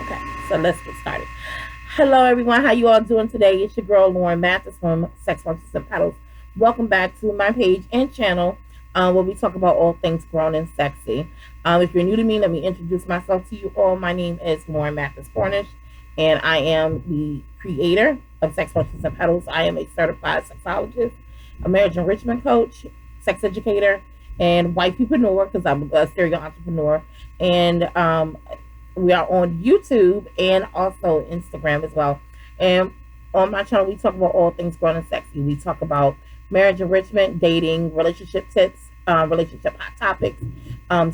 Okay, so let's get started. Hello, everyone. How you all doing today? It's your girl Lauren Mathis from Sex Monsters and Pedals. Welcome back to my page and channel, where we talk about all things grown and sexy. If you're new to me, let me introduce myself to you all. My name is Lauren Mathis Cornish, and I am the creator of Sex Monsters and Pedals. I am a certified sexologist, a marriage enrichment coach, sex educator, and wifeypreneur because I'm a serial entrepreneur. And we are on YouTube and also Instagram as well. And on my channel, we talk about all things grown and sexy. We talk about marriage enrichment, dating, relationship tips, relationship hot topics,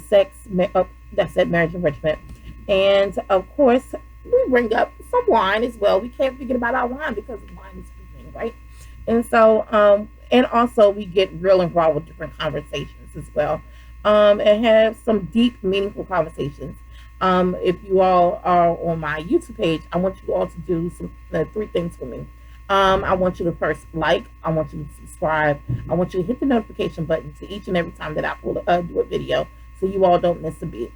sex, that's it, marriage enrichment. And of course, we bring up some wine as well. We can't forget about our wine because wine is everything, right? And so, and also we get real involved with different conversations as well, and have some deep, meaningful conversations. If you all are on my YouTube page, I want you all to do some three things for me. I want you to first like, I want you to subscribe, I want you to hit the notification button to each and every time that I do a video, so you all don't miss a beat.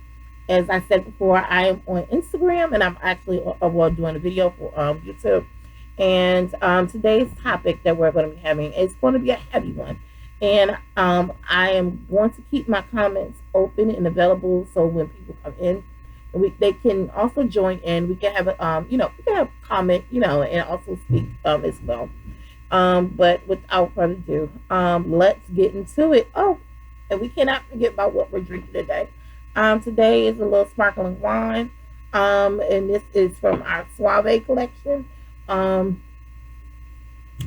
As I said before, I am on Instagram and I'm actually doing a video for YouTube. And today's topic that we're going to be having is going to be a heavy one. And I am going to keep my comments open and available so when people come in, they can also join in. We can have a we can have comment, and also speak as well. But without further ado, let's get into it. Oh, and we cannot forget about what we're drinking today. Today is a little sparkling wine. And this is from our Suave collection. I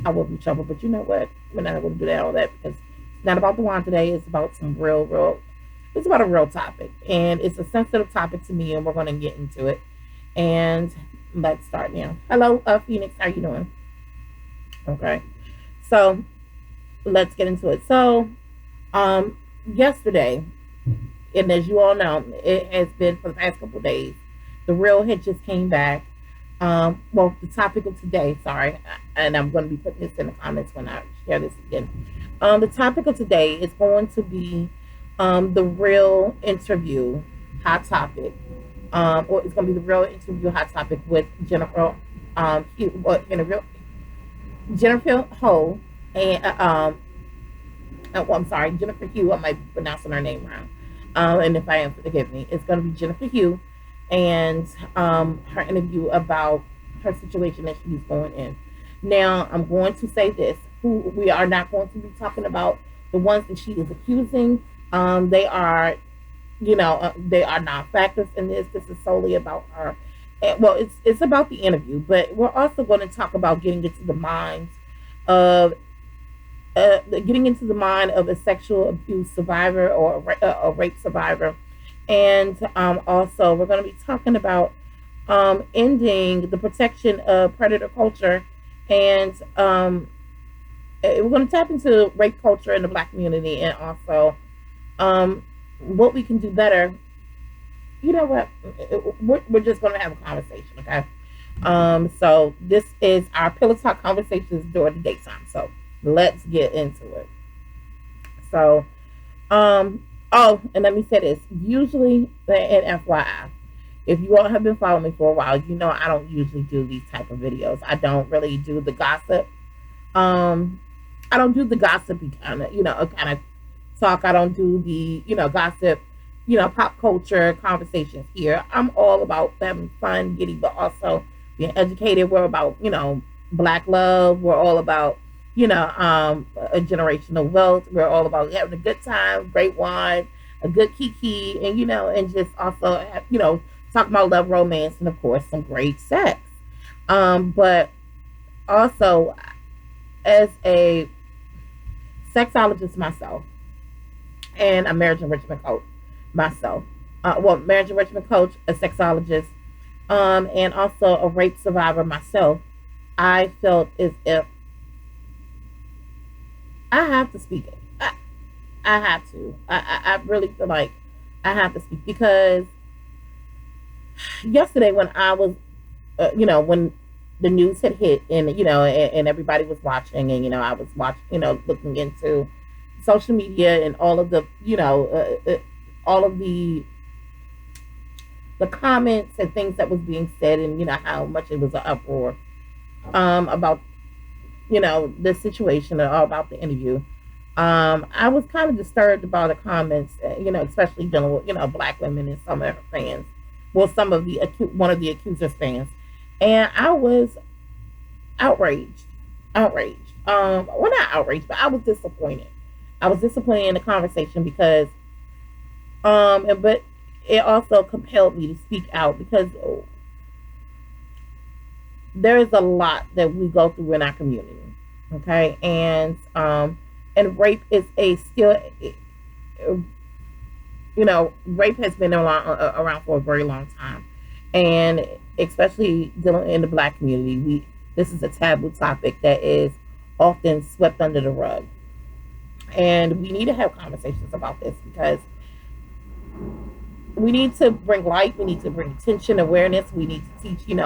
will be trouble, but you know what? We're not going to do that all that because it's not about the wine today. It's about some real. It's about a real topic, and it's a sensitive topic to me, and we're going to get into it. And let's start now. Hello, Phoenix. How you doing? Okay, so let's get into it. So, yesterday, and as you all know, it has been for the past couple of days. The real hit just came back. Well, the topic of today, sorry, and I'm going to be putting this in the comments when I share this again. The topic of today is going to be the real interview hot topic, or it's going to be the real interview hot topic with Jennifer, Jennifer Hough, and well, I'm sorry, Jennifer Hough. I might be pronouncing her name wrong, and if I am, forgive me. It's going to be Jennifer Hough and her interview about her situation that she's going in. Now, I'm going to say this: who we are not going to be talking about the ones that she is accusing. They are, they are not factors in this. This is solely about her. Well, it's about the interview, but we're also going to talk about getting into the minds of a sexual abuse survivor or a rape survivor, and also we're going to be talking about ending the protection of predator culture, and we're going to tap into rape culture in the Black community, and also what we can do better. You know what? We're just going to have a conversation, okay? So this is our pillow talk conversations during the daytime. So let's get into it. So, oh, and let me say this. Usually, and FYI, if you all have been following me for a while, you know I don't usually do these type of videos. I don't really do the gossip. I don't do the gossipy kind of talk. I don't do the, gossip, pop culture conversations here. I'm all about having fun, giddy, but also being educated. We're about, Black love. We're all about, a generational wealth. We're all about having a good time, great wine, a good kiki, and, and just also, talk about love, romance, and of course, some great sex. But also, as a sexologist myself, and a marriage enrichment coach myself. Marriage enrichment coach, a sexologist, and also a rape survivor myself. I felt as if I have to speak it. I have to. I really feel like I have to speak because yesterday when I was, when the news had hit and, and everybody was watching and, I was watching, looking into social media and all of the, all of the the comments and things that was being said, and how much it was an uproar about the situation or about the interview. I was kind of disturbed about the comments, especially dealing with black women and some of her fans. Well, some of the one of the accusers fans, and I was outraged, outraged. Well, not outraged, but I was disappointed. I was disappointed in the conversation because, but it also compelled me to speak out because there is a lot that we go through in our community. Okay, and rape is a still, rape has been around for a very long time, and especially dealing in the black community, we this is a taboo topic that is often swept under the rug, and we need to have conversations about this because we need to bring light, we need to bring attention, awareness. We need to teach, teach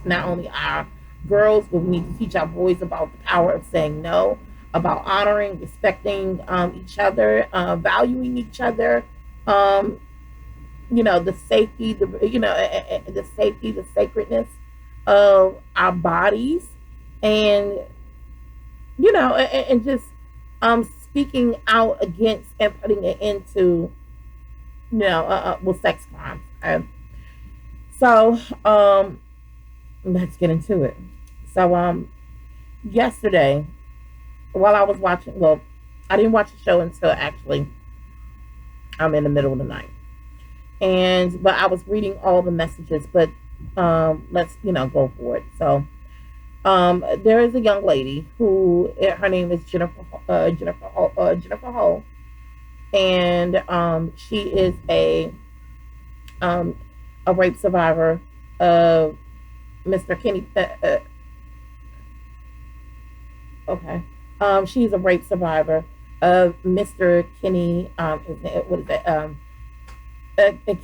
not only our girls, but we need to teach our boys about the power of saying no, about honoring, respecting each other, valuing each other. Um, the safety, the safety, the sacredness of our bodies, and and just speaking out against and putting it into with sex crimes. So let's get into it. So yesterday, while I was watching, well, I didn't watch the show until actually I'm in the middle of the night, and but I was reading all the messages. But let's go for it. So there is a young lady who her name is Jennifer Hull, and she is um, a rape survivor of Mr. Kenny. Okay, she's a rape survivor of Mr. Kenny. What is it?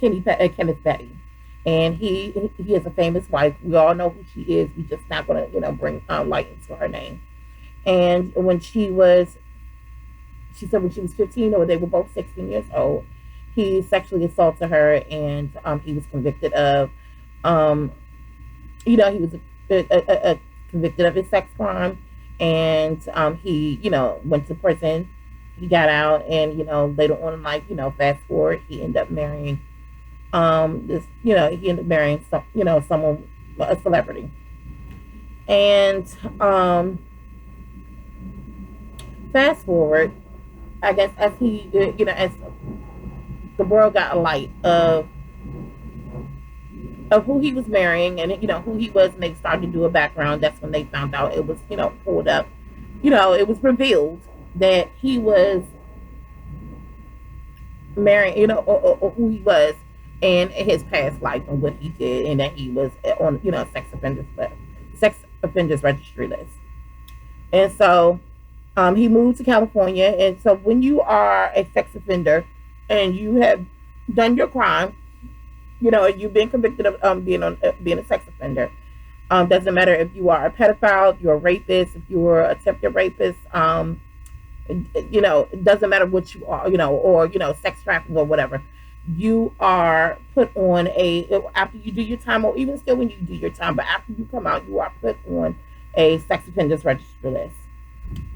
Kenneth Betty, and he is a famous wife. We all know who she is. We just not gonna bring light into her name. And when she said when she was 15, or they were both 16 years old, he sexually assaulted her, and he was convicted of, um, he was convicted of a sex crime, and he, went to prison. He got out, and later on in life, fast forward, he ended up marrying he ended up marrying someone, a celebrity, and fast forward, I guess as he, as the world got a light of who he was marrying, and who he was, and they started to do a background. That's when they found out it was pulled up. It was revealed that he was marrying, or who he was, and his past life and what he did, and that he was on sex offenders registry list. And so he moved to California. And so when you are a sex offender and you have done your crime, you've been convicted of being a sex offender. Doesn't matter if you are a pedophile, if you're a rapist, if you're a attempted rapist. It doesn't matter what you are, or sex trafficking or whatever. You are put on after you do your time, or even still when you do your time, but after you come out, you are put on a sex offenders registry list.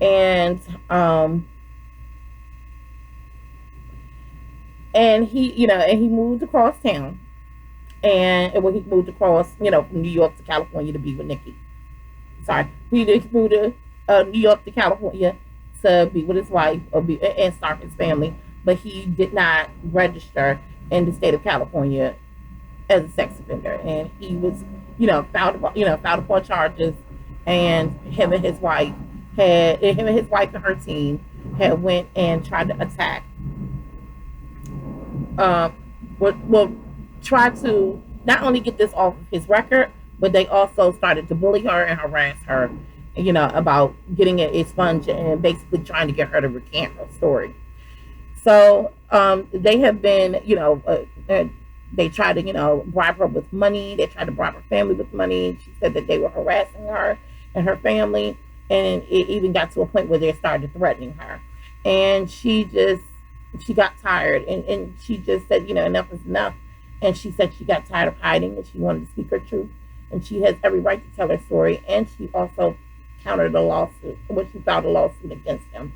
And he moved across town, and when he moved across, from New York to California to be with Nikki. Sorry, he moved to New York to California to be with his wife, and start his family, but he did not register in the state of California as a sex offender, and he was, found upon charges, and him and his wife and her team had went and tried to attack, well, try to not only get this off of his record, but they also started to bully her and harass her, about getting a sponge and basically trying to get her to recant her story. So they have been, they tried to, bribe her with money. They tried to bribe her family with money. She said that they were harassing her and her family. And it even got to a point where they started threatening her. And she got tired, and she just said, enough is enough. And she said she got tired of hiding and she wanted to speak her truth. And she has every right to tell her story. And she also countered a lawsuit, when she filed a lawsuit against them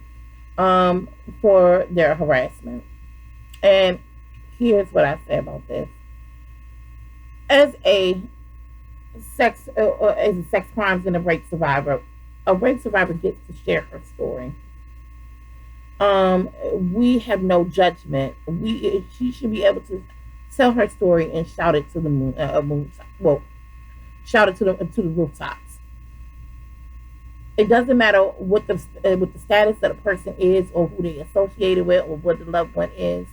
for their harassment. And here's what I say about this: as a sex crimes and a rape survivor gets to share her story. We have no judgment. She should be able to tell her story and shout it to the moon, well, shout it to the rooftops. It doesn't matter what the status that a person is, or who they associated with, or what the loved one is.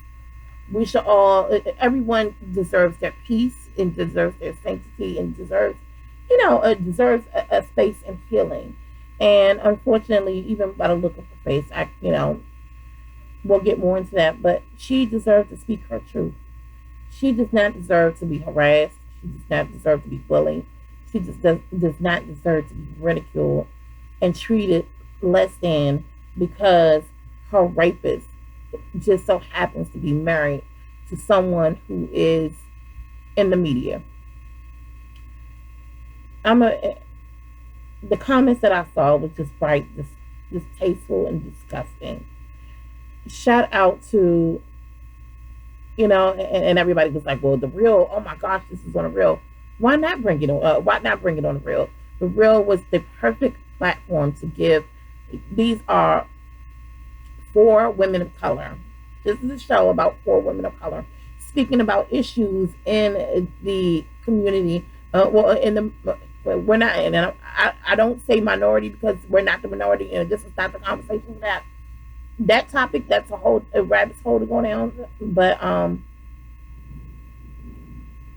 We should all, everyone deserves their peace and deserves their sanctity and deserves a space and healing. And unfortunately, even by the look of her face, we'll get more into that, but she deserves to speak her truth. She does not deserve to be harassed. She does not deserve to be bullied. She just does not deserve to be ridiculed and treated less than because her rapist just so happens to be married to someone who is in the media. I'm a The comments that I saw was just right, just distasteful and disgusting. Shout out to, and everybody was like, well, the real, oh my gosh, this is on the real. Why not bring it on? Why not bring it on the real? The real was the perfect platform to give. These are four women of color. This is a show about four women of color speaking about issues in the community. In the we're not, and I don't say minority because we're not the minority. This is not the conversation for that topic. That's a rabbit's hole to go down. But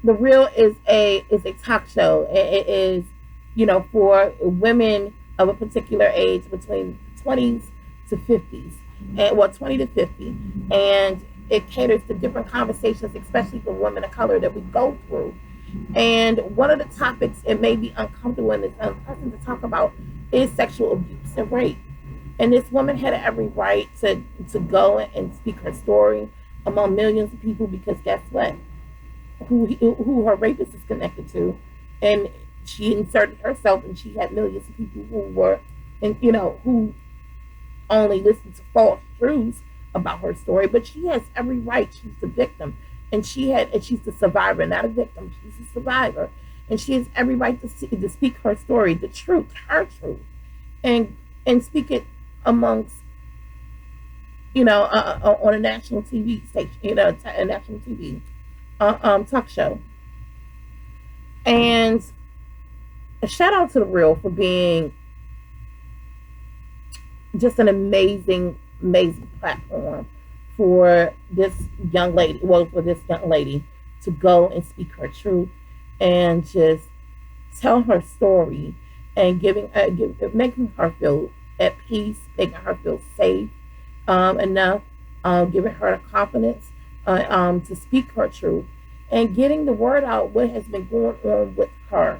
the real is a talk show. It is, for women of a particular age between 20s to 50s, and 20 to 50, and it caters to different conversations, especially for women of color that we go through. And one of the topics it may be uncomfortable and it's unpleasant to talk about is sexual abuse and rape. And this woman had every right to go and speak her story among millions of people, because guess what? Who her rapist is connected to, and she inserted herself, and she had millions of people who were, and who only listened to false truths about her story. But she has every right. She's the victim, and she's the survivor, not a victim. She's a survivor, and she has every right to speak her story, the truth, her truth, and speak it amongst on a national TV station, a national TV talk show. And a shout out to the Real for being just an amazing, amazing platform for this young lady. Well, for this young lady to go and speak her truth and just tell her story and making her feel at peace, making her feel safe enough, giving her the confidence to speak her truth and getting the word out what has been going on with her.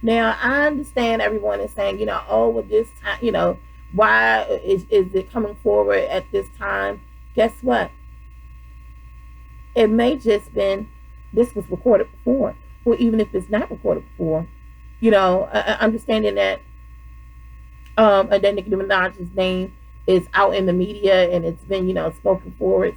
Now, I understand everyone is saying, oh, with this time, why is it coming forward at this time? Guess what? It may just been this was recorded before, or even if it's not recorded before, understanding that and then Nicki Minaj's name is out in the media and it's been, spoken for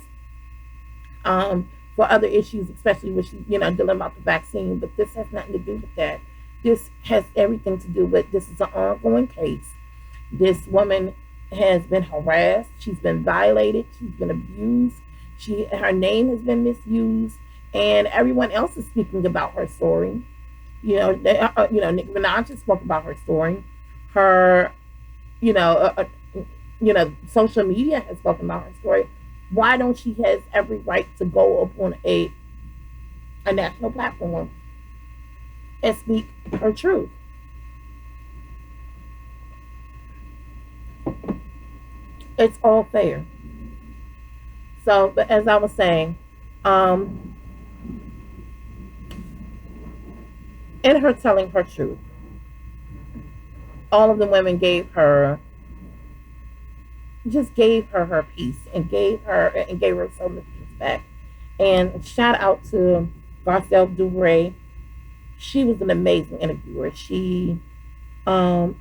other issues, especially with dealing about the vaccine. But this has nothing to do with that. This has everything to do with this is an ongoing case. This woman has been harassed. She's been violated. She's been abused. Her name has been misused, and everyone else is speaking about her story. Nicki Minaj has spoke about her story. Her, social media has spoken about her story. Why don't she has every right to go upon a national platform and speak her truth? It's all fair. So, but as I was saying, in her telling her truth, all of the women gave her her peace and gave her so much respect. And shout out to Garcelle Dubray. She was an amazing interviewer. Um,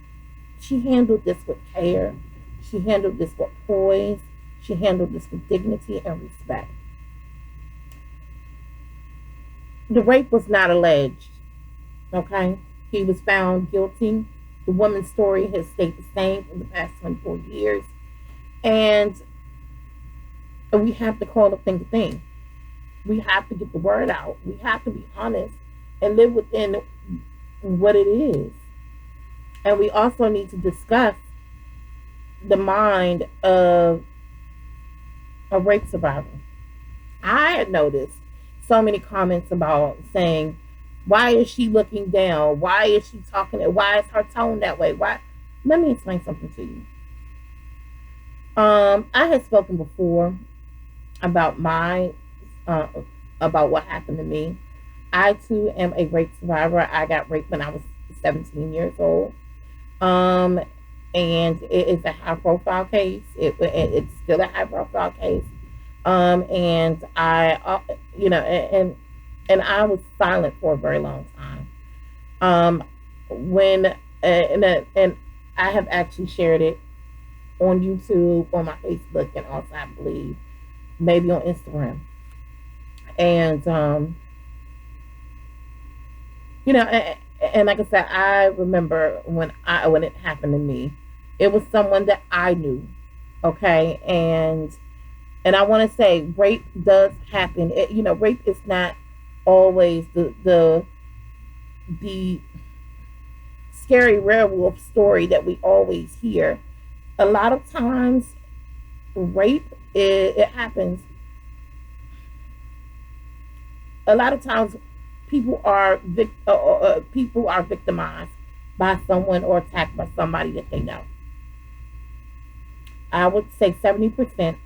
she handled this with care. She handled this with poise. She handled this with dignity and respect. The rape was not alleged, okay? He was found guilty. The woman's story has stayed the same for the past 24 years. And we have to call a thing a thing. We have to get the word out. We have to be honest and live within what it is. And we also need to discuss the mind of a rape survivor. I had noticed so many comments about saying, why is she looking down? Why is she talking? Why is her tone that way? Why? Let me explain something to you. I had spoken before about my uh, about what happened to me. I too am a rape survivor. I got raped when I was 17 years old. Um, and it is a high profile case. It's still a high profile case. And and I was silent for a very long time. Um, when and I have actually shared it on YouTube, on my Facebook, and also I believe maybe on Instagram. And and like I said, I remember when it happened to me, it was someone that I knew. Okay, and I want to say rape does happen. Rape is not always the scary werewolf story that we always hear. A lot of times, rape it happens. A lot of times, people are victimized by someone or attacked by somebody that they know. I would say 70%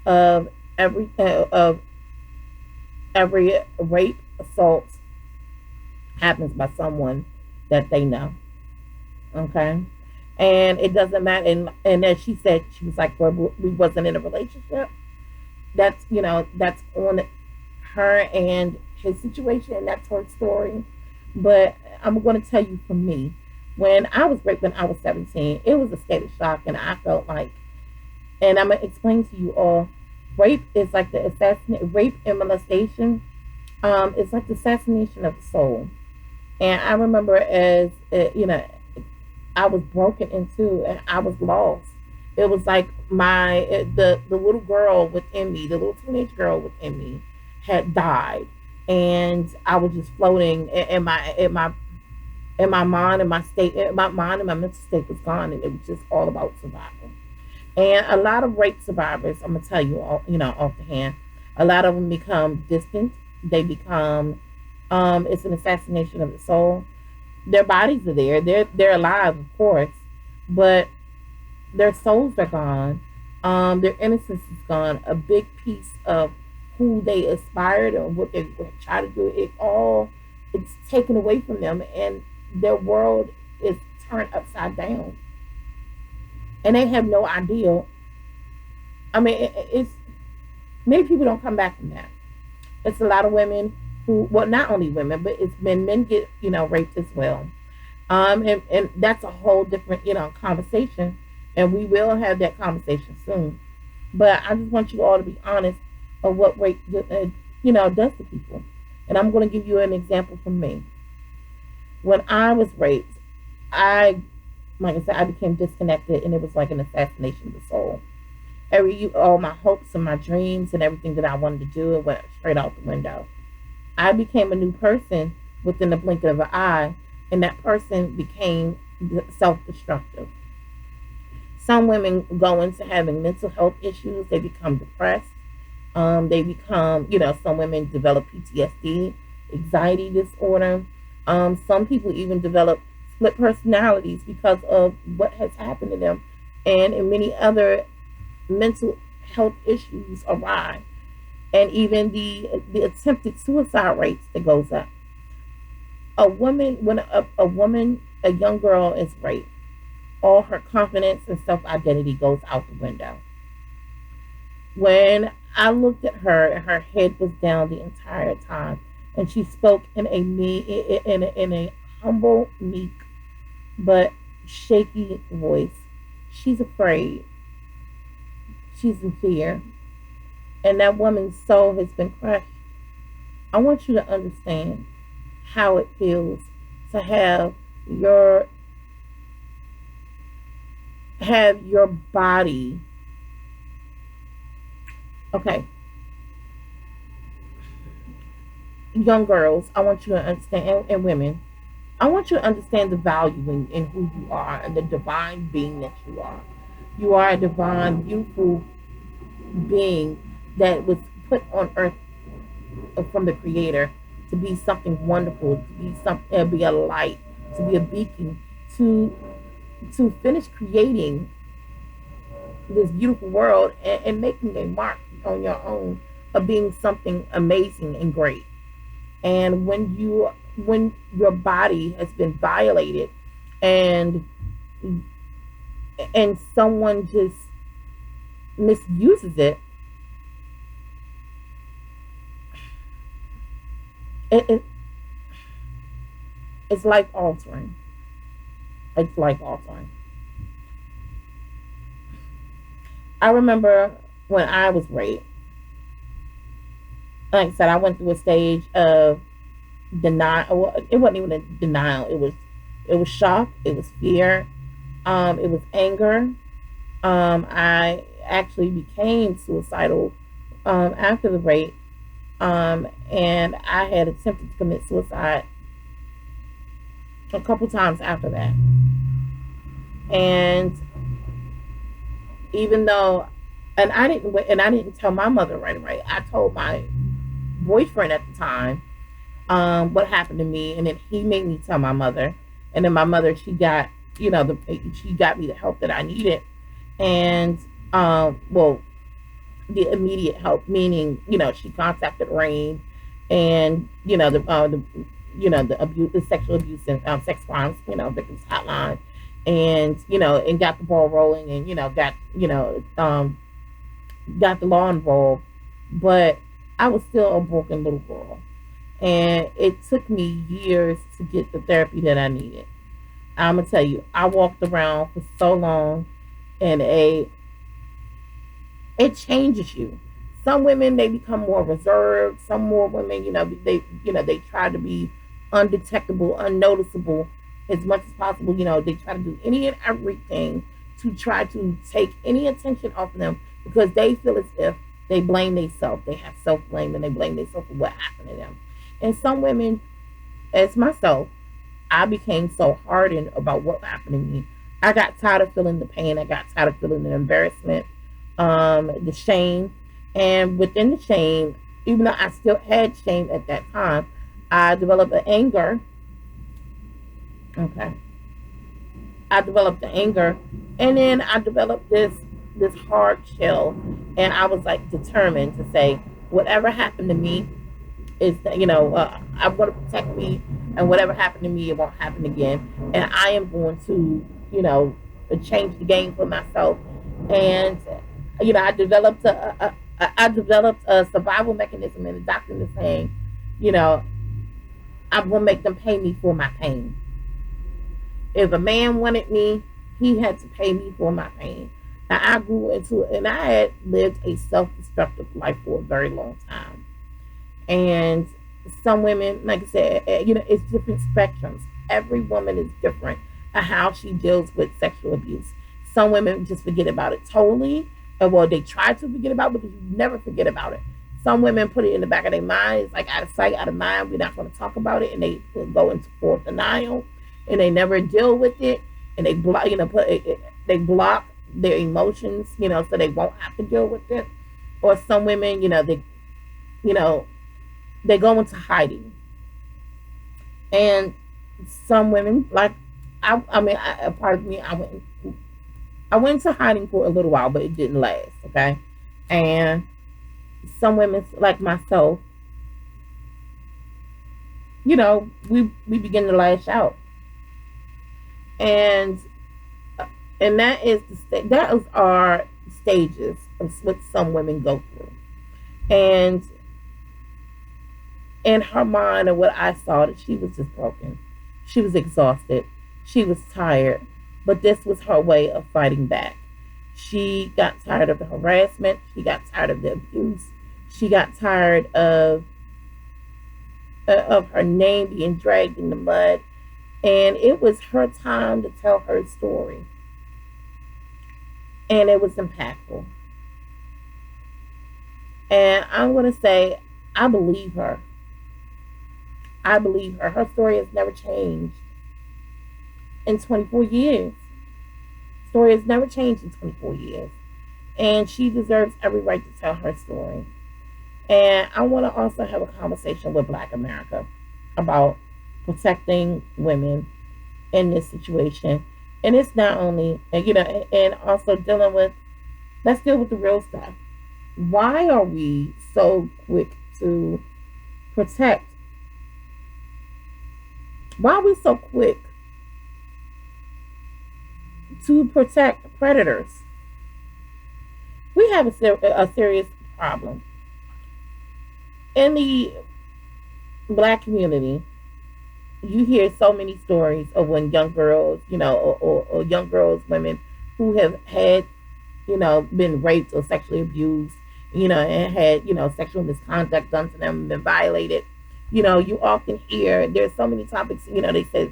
of every rape assault happens by someone that they know. Okay, and it doesn't matter. And as she said, she was like, well, we wasn't in a relationship. That's on her and his situation, and that's her story. But I'm going to tell you from me, when I was raped when I was 17, it was a state of shock, and I felt like, and I'm gonna explain to you all, rape is like the rape and molestation. It's like the assassination of the soul. And I remember I was broken into, and I was lost. It was like the little girl within me, the little teenage girl within me, had died, and I was just floating in my mind, and my mind and my mental state was gone, and it was just all about survival. And a lot of rape survivors, I'm gonna tell you, all, off the hand, a lot of them become distant. They become, it's an assassination of the soul. Their bodies are there. They're alive, of course, but their souls are gone. Their innocence is gone. A big piece of who they aspired or what they were trying to do, it's taken away from them, and their world is turned upside down, and they have no idea. I mean, it's many people don't come back from that. It's a lot of women who, well, not only women, but it's men. Men get raped as well. And that's a whole different conversation, and we will have that conversation soon. But I just want you all to be honest of what rape does to people. And I'm going to give you an example from me. When I was raped, I like I said, I became disconnected, and it was like an assassination of the soul. All my hopes and my dreams and everything that I wanted to do, it went straight out the window. I became a new person within the blink of an eye, and that person became self-destructive. Some women go into having mental health issues. They become depressed. They become, some women develop PTSD, anxiety disorder. Some people even develop split personalities because of what has happened to them, and many other mental health issues arise, and even the attempted suicide rates that goes up. A young girl is raped, all her confidence and self identity goes out the window. When I looked at her, and her head was down the entire time, and she spoke in a in a humble, meek but shaky voice. She's afraid. She's in fear, and that woman's soul has been crushed. I want you to understand how it feels to your have your body. Okay, young girls, I want you to understand, and women, I want you to understand the value in who you are and the divine being that you are. You are a divine, beautiful being that was put on earth from the Creator to be something wonderful, to be something, be a light, to be a beacon, to finish creating this beautiful world and making a mark on your own of being something amazing and great. And when your body has been violated and someone just misuses it, it, it it's life altering. It's life altering. I remember when I was raped. Like I said, I went through a stage of denial. Well, it wasn't even a denial. It was shock. It was fear. It was anger. I actually became suicidal after the rape, and I had attempted to commit suicide a couple times after that. And even though, and I didn't tell my mother right away. I told my boyfriend at the time what happened to me, and then he made me tell my mother, and then my mother, she got me the help that I needed, and well, the immediate help, meaning she contacted Rain, and the abuse, the sexual abuse and sex crimes, victims hotline, and and got the ball rolling, and got the law involved, but I was still a broken little girl, and it took me years to get the therapy that I needed. I'm gonna tell you, I walked around for so long, and it changes you. Some women, they become more reserved. Some more women, they try to be undetectable, unnoticeable as much as possible. They try to do any and everything to try to take any attention off of them because they feel as if they blame themselves. They have self blame and they blame themselves for what happened to them. And some women, as myself, I became so hardened about what happened to me. I got tired of feeling the pain. I got tired of feeling the embarrassment, the shame. And within the shame, even though I still had shame at that time, I developed an anger. Okay. I developed the anger, and then I developed this hard shell, and I was like determined to say whatever happened to me is that I want to protect me, and whatever happened to me, it won't happen again, and I am going to change the game for myself, and I developed a survival mechanism, and the doctor is saying, you know, I'm gonna make them pay me for my pain. If a man wanted me, he had to pay me for my pain. Now I grew into it, and I had lived a self-destructive life for a very long time. And some women, like I said, it's different spectrums. Every woman is different at how she deals with sexual abuse. Some women just forget about it totally, or well, they try to forget about it because you never forget about it. Some women put it in the back of their mind. It's like out of sight, out of mind. We're not going to talk about it, and they go into full denial, and they never deal with it, and they block, they block their emotions, so they won't have to deal with it. Or some women, you know, they go into hiding, and some women, like a part of me, I went into hiding for a little while, but it didn't last. Okay, and some women, like myself, we begin to lash out, and that is our stages of what some women go through, and in her mind, and what I saw, that she was just broken. She was exhausted. She was tired. But this was her way of fighting back. She got tired of the harassment. She got tired of the abuse. She got tired of her name being dragged in the mud. And it was her time to tell her story. And it was impactful. And I'm going to say, I believe her. I believe her. Her story has never changed in 24 years. Story has never changed in 24 years. And she deserves every right to tell her story. And I want to also have a conversation with Black America about protecting women in this situation. And it's not only, and also dealing with, let's deal with the real stuff. Why are we so quick to protect? Why are we so quick to protect predators? We have a serious problem. In the Black community, you hear so many stories of when young girls, or young girls, women who have had, been raped or sexually abused, and had, sexual misconduct done to them, been violated. You often hear there's so many topics, they say,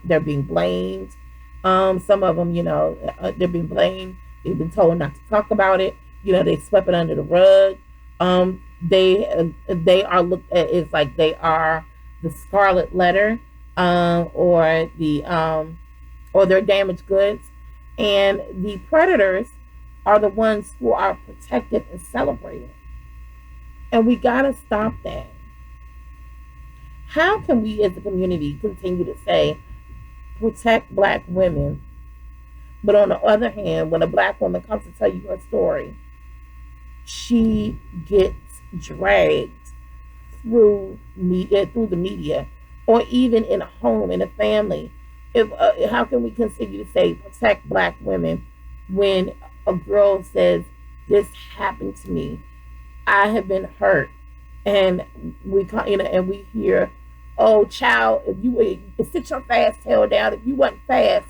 they're being blamed. Some of them, they're being blamed. They've been told not to talk about it. They swept it under the rug. They are looked at as like they are the scarlet letter, or their damaged goods, and the predators are the ones who are protected and celebrated. And we gotta stop that. How can we as a community continue to say protect Black women, but on the other hand, when a Black woman comes to tell you her story, she gets dragged through the media, or even in a home, in a family? How can we continue to say protect Black women when a girl says, "This happened to me. I have been hurt," and and we hear, "Oh, child, if you sit your fast tail down. If you wasn't fast,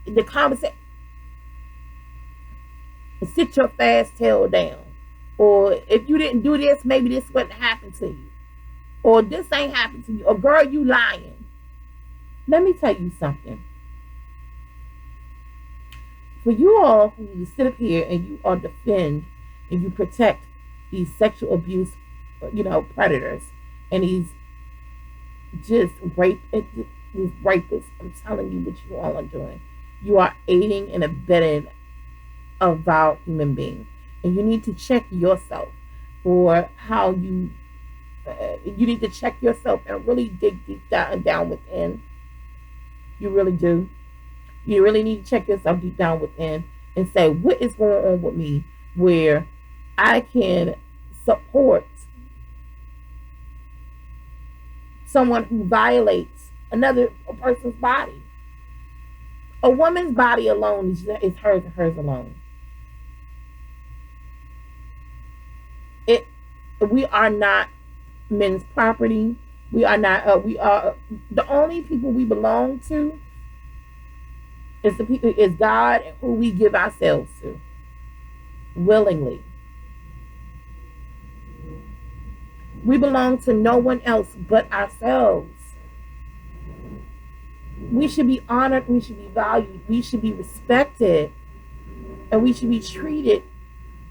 the conversation, sit your fast tail down." Or if you didn't do this, maybe this wouldn't happen to you. Or this ain't happened to you. Or girl, you lying. Let me tell you something. For you all who sit up here and you all defend and you protect these sexual abuse, predators, and these rapists, I'm telling you what you all are doing. You are aiding and abetting a vile human being. And you need to check yourself for how you need to check yourself and really dig deep down within. You really do. You really need to check yourself deep down within and say, what is going on with me where I can support someone who violates another person's body? A woman's body alone is hers and hers alone. We are not men's property. We are not. We are the only people we belong to. Is God, and who we give ourselves to willingly. We belong to no one else but ourselves. We should be honored. We should be valued. We should be respected, and we should be treated.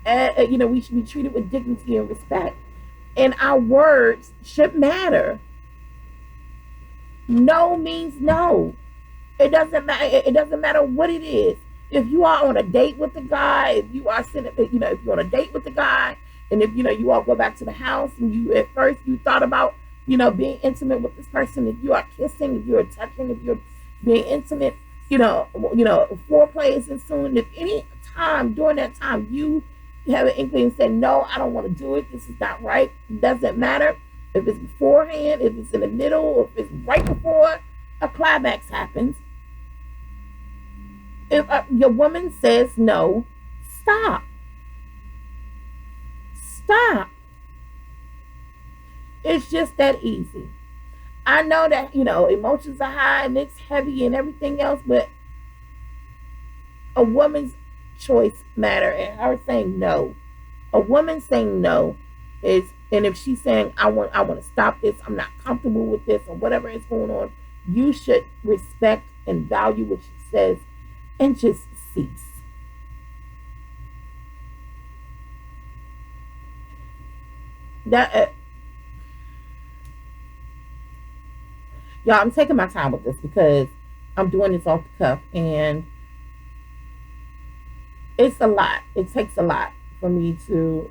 We should be treated with dignity and respect. And our words should matter. No means no. It doesn't matter. It doesn't matter what it is. If you are on a date with the guy, if you are sitting, if you're on a date with the guy, and if you all go back to the house, and you at first you thought about being intimate with this person, if you are kissing, if you're touching, if you're being intimate, foreplay is ensuing. If any time during that time you have an inkling and say, no, I don't want to do it, this is not right, it doesn't matter if it's beforehand, if it's in the middle, or if it's right before a climax happens. If your woman says no, stop. It's just that easy. I know that, emotions are high and it's heavy and everything else, but a woman's choice matter, and her saying no. A woman saying no is, and if she's saying I want to stop this, I'm not comfortable with this, or whatever is going on, you should respect and value what she says and just cease. That Y'all, I'm taking my time with this because I'm doing this off the cuff, and it's a lot. It takes a lot for me to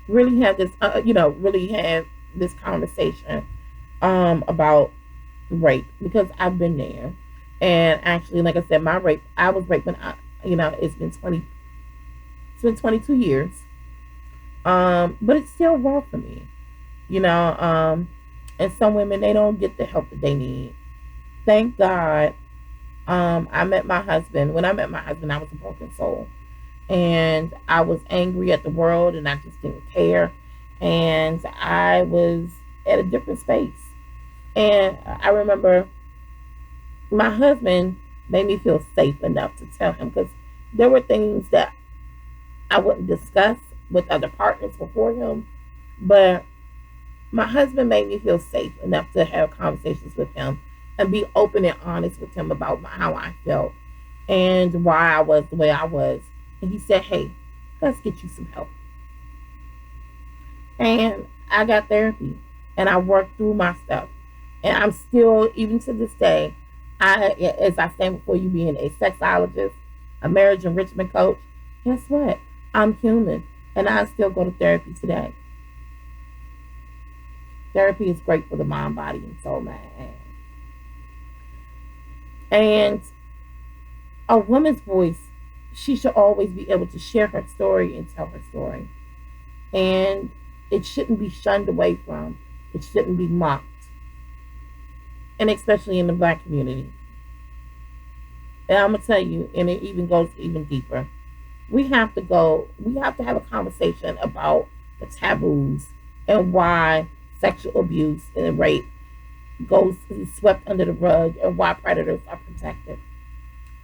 really have this, really have this conversation about rape, because I've been there. And actually, like I said, I was raped when it's been 22 years. But it's still raw for me, you know. And some women, they don't get the help that they need. Thank God. I met my husband. When I met my husband, I was a broken soul, and I was angry at the world, and I just didn't care, and I was at a different space. And I remember my husband made me feel safe enough to tell him, because there were things that I wouldn't discuss with other partners before him, but my husband made me feel safe enough to have conversations with him and be open and honest with him about how I felt and why I was the way I was. And he said, "Hey, let's get you some help." And I got therapy, and I worked through my stuff. And I'm still, even to this day, as I stand before you, being a sexologist, a marriage enrichment coach, guess what? I'm human, and I still go to therapy today. Therapy is great for the mind, body, and soul, man. And a woman's voice, she should always be able to share her story and tell her story. And it shouldn't be shunned away from. It shouldn't be mocked. And especially in the black community. And I'm gonna tell you, and it even goes even deeper. We have to have a conversation about the taboos and why sexual abuse and rape goes is swept under the rug, and why predators are protected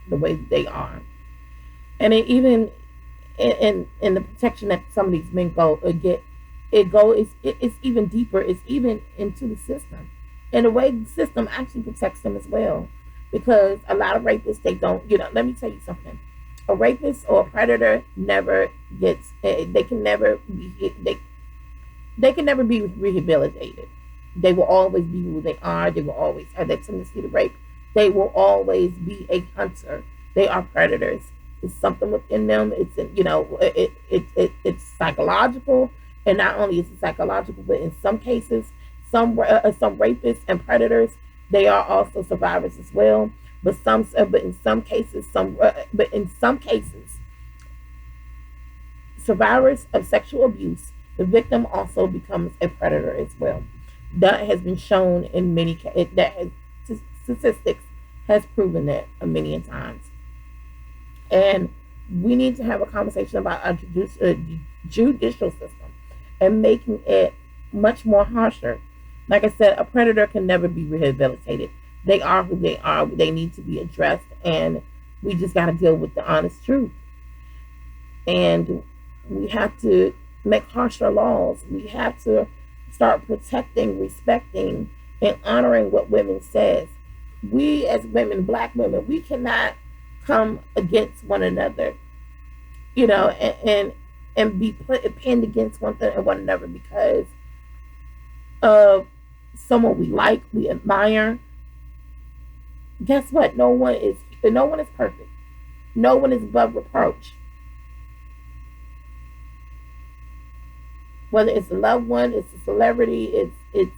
the way that they are. And it even in the protection that some of these men get, it's even deeper. It's even into the system, and the way the system actually protects them as well. Because a lot of rapists, they don't. Let me tell you something. A rapist or a predator never gets. They can never be. They can never be rehabilitated. They will always be who they are. They will always have that tendency to rape. They will always be a hunter. They are predators. It's something within them. It's psychological, and not only is it psychological, but in some cases, some rapists and predators, they are also survivors as well. But in some cases, survivors of sexual abuse, the victim also becomes a predator as well. That has been shown in many that has statistics has proven that many times. And we need to have a conversation about our judicial system and making it much more harsher. Like I said, a predator can never be rehabilitated. They are who they are. They need to be addressed, and we just got to deal with the honest truth. And we have to make harsher laws. We have to start protecting, respecting, and honoring what women says. We as women, black women, we cannot come against one another, and be pinned against one another because of someone we like, we admire. Guess what? No one is perfect. No one is above reproach. Whether it's a loved one, it's a celebrity, it's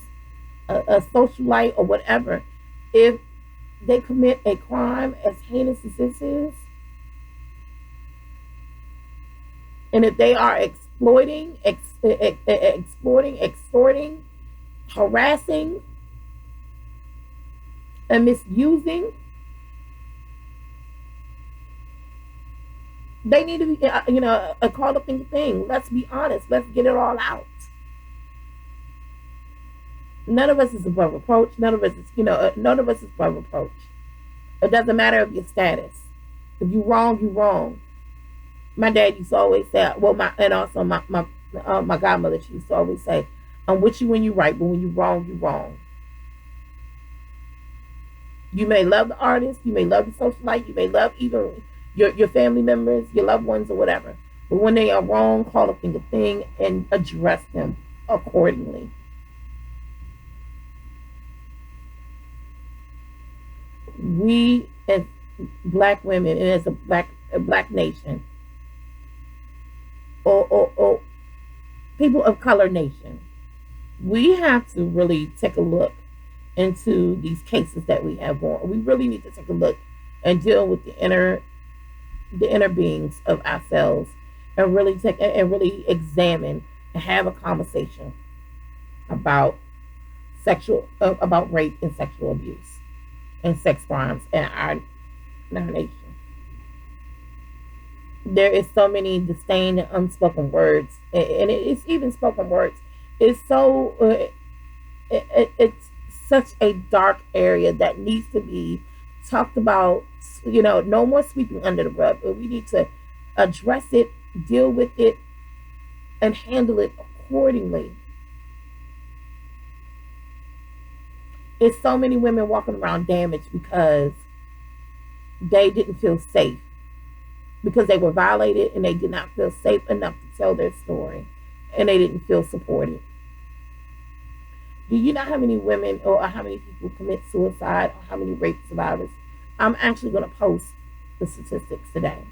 a socialite or whatever. If they commit a crime as heinous as this is, and if they are exploiting, extorting, harassing, and misusing, they need to be, a called up thing. Let's be honest. Let's get it all out. None of us is above reproach. None of us is, none of us is above reproach. It doesn't matter of your status. If you wrong, you wrong. My dad used to always say, well, and also my godmother, she used to always say, I'm with you when you're right, but when you're wrong, you're wrong. You may love the artist, you may love the socialite, you may love even your family members, your loved ones, or whatever. But when they are wrong, call a thing and address them accordingly. We as black women and as a black nation, or people of color nation, we have to really take a look into these cases that we have going. We really need to take a look and deal with the inner beings of ourselves, and really examine and have a conversation about about rape and sexual abuse and sex crimes in our nation. There is so many disdain and unspoken words, and it's even spoken words. It's so it's such a dark area that needs to be talked about. No more sweeping under the rug, but we need to address it, deal with it, and handle it accordingly. It's so many women walking around damaged because they didn't feel safe, because they were violated and they did not feel safe enough to tell their story, and they didn't feel supported. Do you know how many women or how many people commit suicide, or how many rape survivors? I'm actually going to post the statistics today.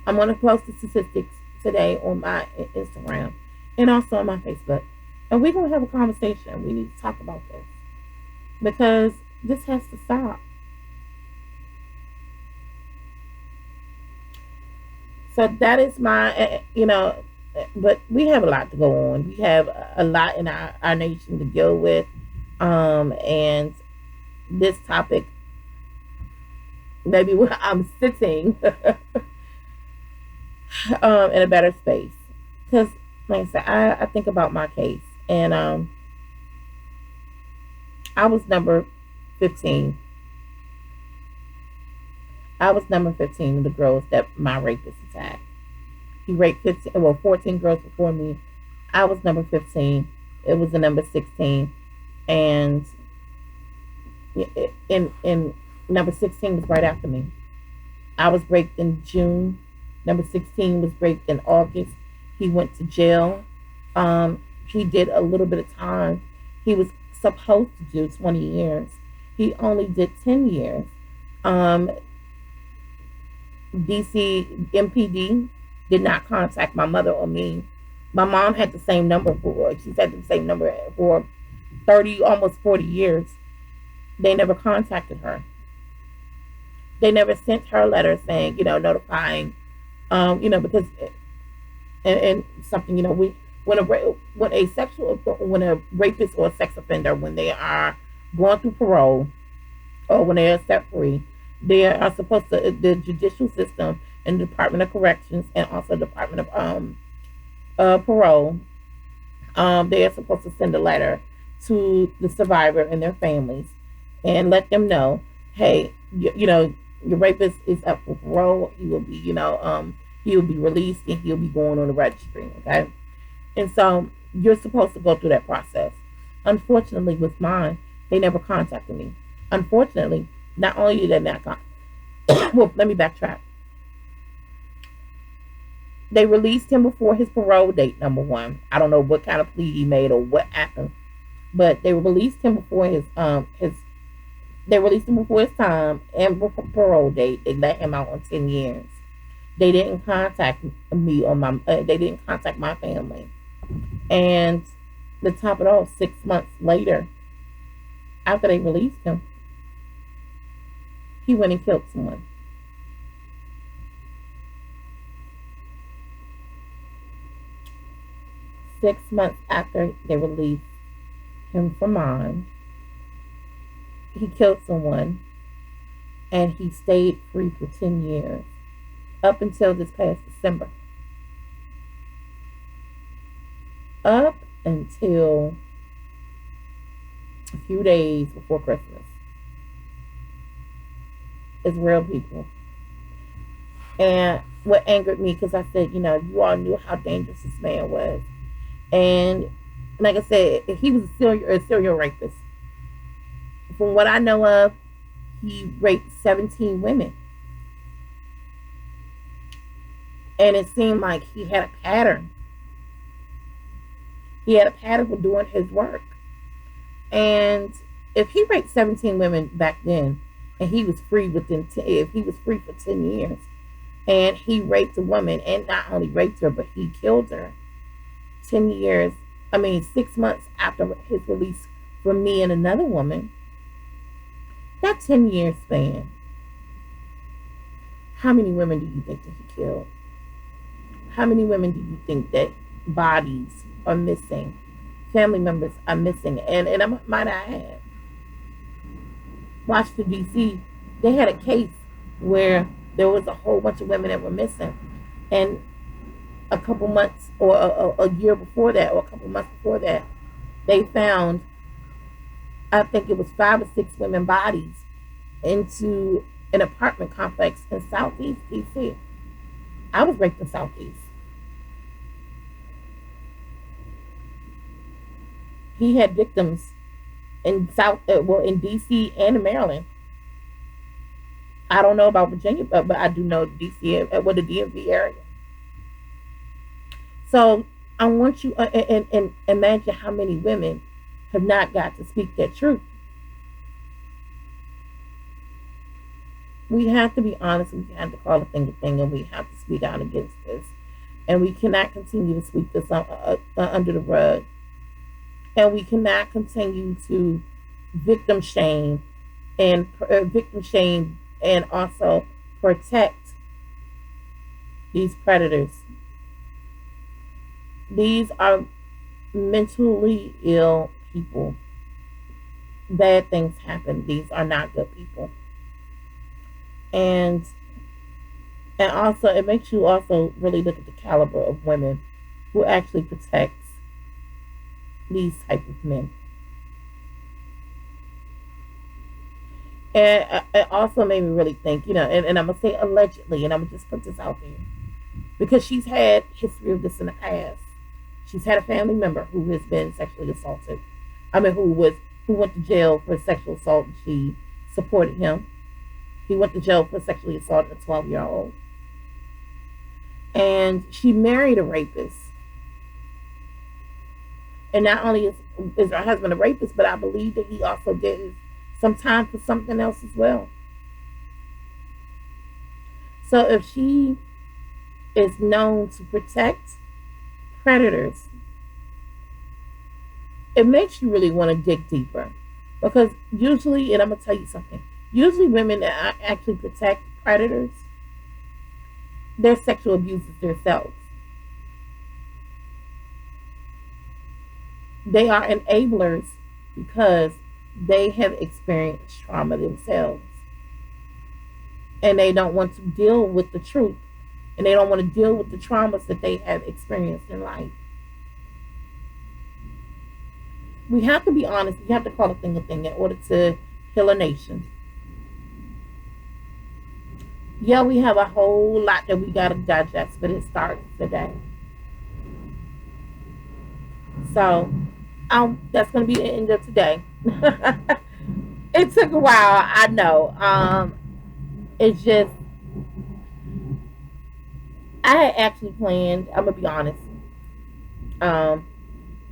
I'm going to post the statistics today on my Instagram and also on my Facebook. And we're going to have a conversation. We need to talk about this because this has to stop. So that is but we have a lot to go on. We have a lot in our nation to deal with. And this topic, maybe when I'm sitting in a better space. Because, like I said, I think about my case. And I was number 15. I was number 15 of the girls that my rapist attacked. He raped 14 girls before me. I was number 15. It was the number 16. And in number 16 was right after me. I was raped in June. Number 16 was raped in August. He went to jail. He did a little bit of time. He was supposed to do 20 years. He only did 10 years. DC MPD did not contact my mother or me. My mom had the same number she's had the same number for 30, almost 40 years. They never contacted her. They never sent her a letter saying, notifying, because, and something, when a rapist or a sex offender, when they are going through parole or when they are set free, they are supposed to, the judicial system and the Department of Corrections and also the Department of Parole, they are supposed to send a letter to the survivor and their families and let them know, hey, your rapist is up for parole. He will be released and he'll be going on the registry. Okay, and so you're supposed to go through that process. Unfortunately, with mine, they never contacted me. Unfortunately, not only did they not contact, well, let me backtrack. They released him before his parole date. Number one, I don't know what kind of plea he made or what happened, but they released him before his time and before parole date. They let him out on 10 years. They didn't contact me or they didn't contact my family. And to top it off, 6 months later, after they released him, he went and killed someone. 6 months after they released him from mine, he killed someone and he stayed free for 10 years up until this past December. Up until a few days before Christmas. It's real people. And what angered me, because I said, you all knew how dangerous this man was. And like I said, he was a serial rapist. From what I know of, he raped 17 women. And it seemed like he had a pattern. He had a pattern for doing his work. And if he raped 17 women back then, and he was free if he was free for 10 years, and he raped a woman, and not only raped her, but he killed her 10 years, 6 months after his release from me and another woman, that 10-year span, how many women do you think that he killed? How many women do you think that bodies are missing? Family members are missing. And I might add, Washington, D.C., they had a case where there was a whole bunch of women that were missing. And a couple months or a year before that, or a couple months before that, they found, I think it was 5 or 6 women bodies into an apartment complex in Southeast DC. I was raped in Southeast. He had victims in in DC and in Maryland. I don't know about Virginia, but I do know DC, the DMV area. So I want you and imagine how many women have not got to speak their truth. We have to be honest. We have to call a thing, and we have to speak out against this. And we cannot continue to sweep this under the rug. And we cannot continue to victim shame and also protect these predators. These are mentally ill people. Bad things happen. These are not good people. And also it makes you also really look at the caliber of women who actually protects these type of men. And it also made me really think, and I'm gonna say allegedly, and I'm gonna just put this out there because she's had history of this in the past. She's had a family member who has been sexually assaulted. Who went to jail for sexual assault, and she supported him. He went to jail for sexually assaulting a 12-year-old, and she married a rapist. And not only is her husband a rapist, but I believe that he also did some time for something else as well. So if she is known to protect predators, it makes you really want to dig deeper. Because usually, and I'm going to tell you something, usually women that actually protect predators, they're sexual abusers themselves. They are enablers because they have experienced trauma themselves. And they don't want to deal with the truth. And they don't want to deal with the traumas that they have experienced in life. We have to be honest. We have to call a thing in order to heal a nation. Yeah, we have a whole lot that we got to digest, but it starts today. So, that's going to be the end of today. It took a while, I know. It's just, I had actually planned, I'm going to be honest. I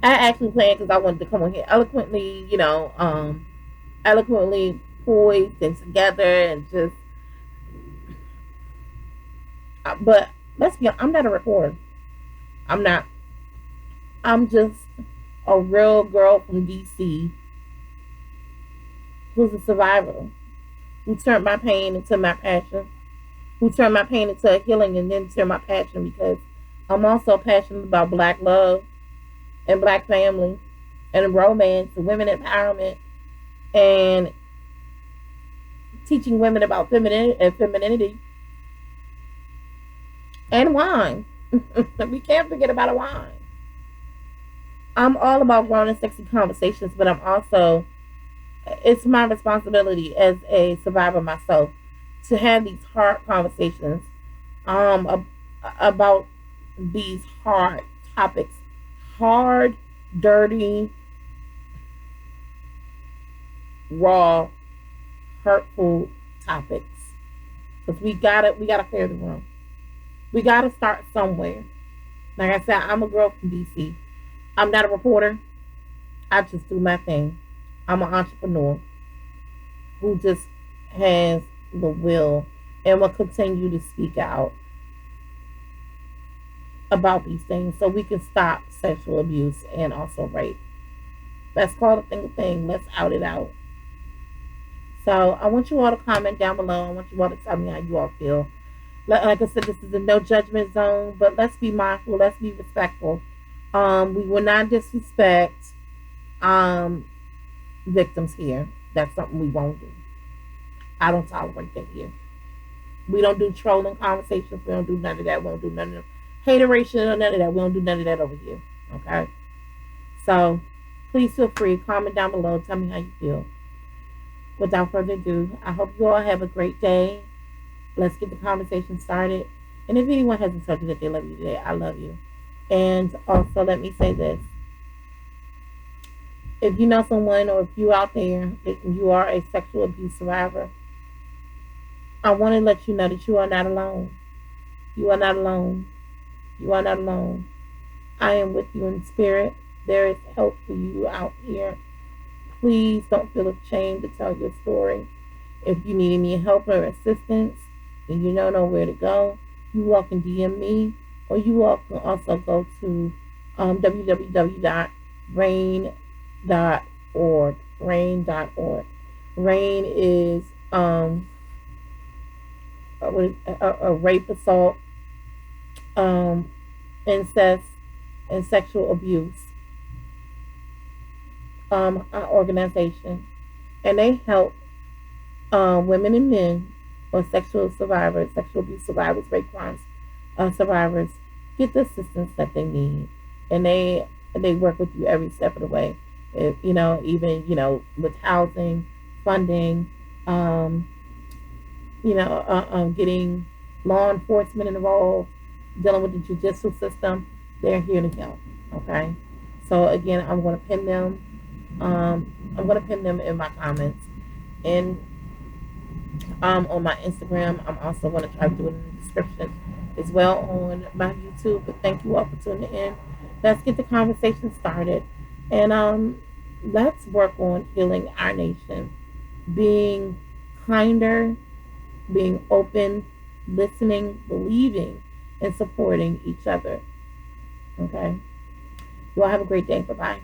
actually planned because I wanted to come on here eloquently poised and together and just, but let's be honest, I'm not a reporter. I'm not. I'm just a real girl from DC who's a survivor, who turned my pain into my passion, who turned my pain into a healing and then turned my passion because I'm also passionate about Black love and Black family and romance and women empowerment and teaching women about femininity and wine. We can't forget about a wine. I'm all about grown and sexy conversations, but I'm also it's my responsibility as a survivor myself to have these hard conversations about these hard topics, hard, dirty, raw, hurtful topics. Because we gotta clear the room. We gotta start somewhere. Like I said, I'm a girl from DC. I'm not a reporter. I just do my thing. I'm an entrepreneur who just has the will and will continue to speak out about these things so we can stop sexual abuse and also rape. Let's call the thing a thing. Let's out it out. So I want you all to comment down below. I want you all to tell me how you all feel. Like I said, this is a no judgment zone, but let's be mindful. Let's be respectful. We will not disrespect um, victims here. That's something we won't do. I don't tolerate that here. We don't do trolling conversations. We don't do none of that. We don't do none of hateration or none of that. We don't do none of that over here. Okay? So please feel free. Comment down below. Tell me how you feel. Without further ado, I hope you all have a great day. Let's get the conversation started. And if anyone hasn't told you that they love you today, I love you. And also, let me say this. If you know someone or if you out there, that you are a sexual abuse survivor, I want to let you know that you are not alone. You are not alone. You are not alone. I am with you in spirit. There is help for you out here. Please don't feel ashamed to tell your story. If you need any help or assistance and you don't know where to go, you all can DM me, or you all can also go to www.rain.org. Rain.org. Rain is a rape, assault, incest, and sexual abuse organization, and they help women and men or sexual survivors, sexual abuse survivors, rape crimes survivors get the assistance that they need, and they work with you every step of the way. If, even with housing, funding, getting law enforcement involved, dealing with the judicial system, they're here to help. Okay, so again, I'm going to pin them. I'm going to pin them in my comments and on my Instagram. I'm also going to try to do it in the description as well on my YouTube. But thank you all for tuning in. Let's get the conversation started, and let's work on healing our nation, being kinder, being open, listening, believing, and supporting each other. Okay. You all have a great day. Bye bye.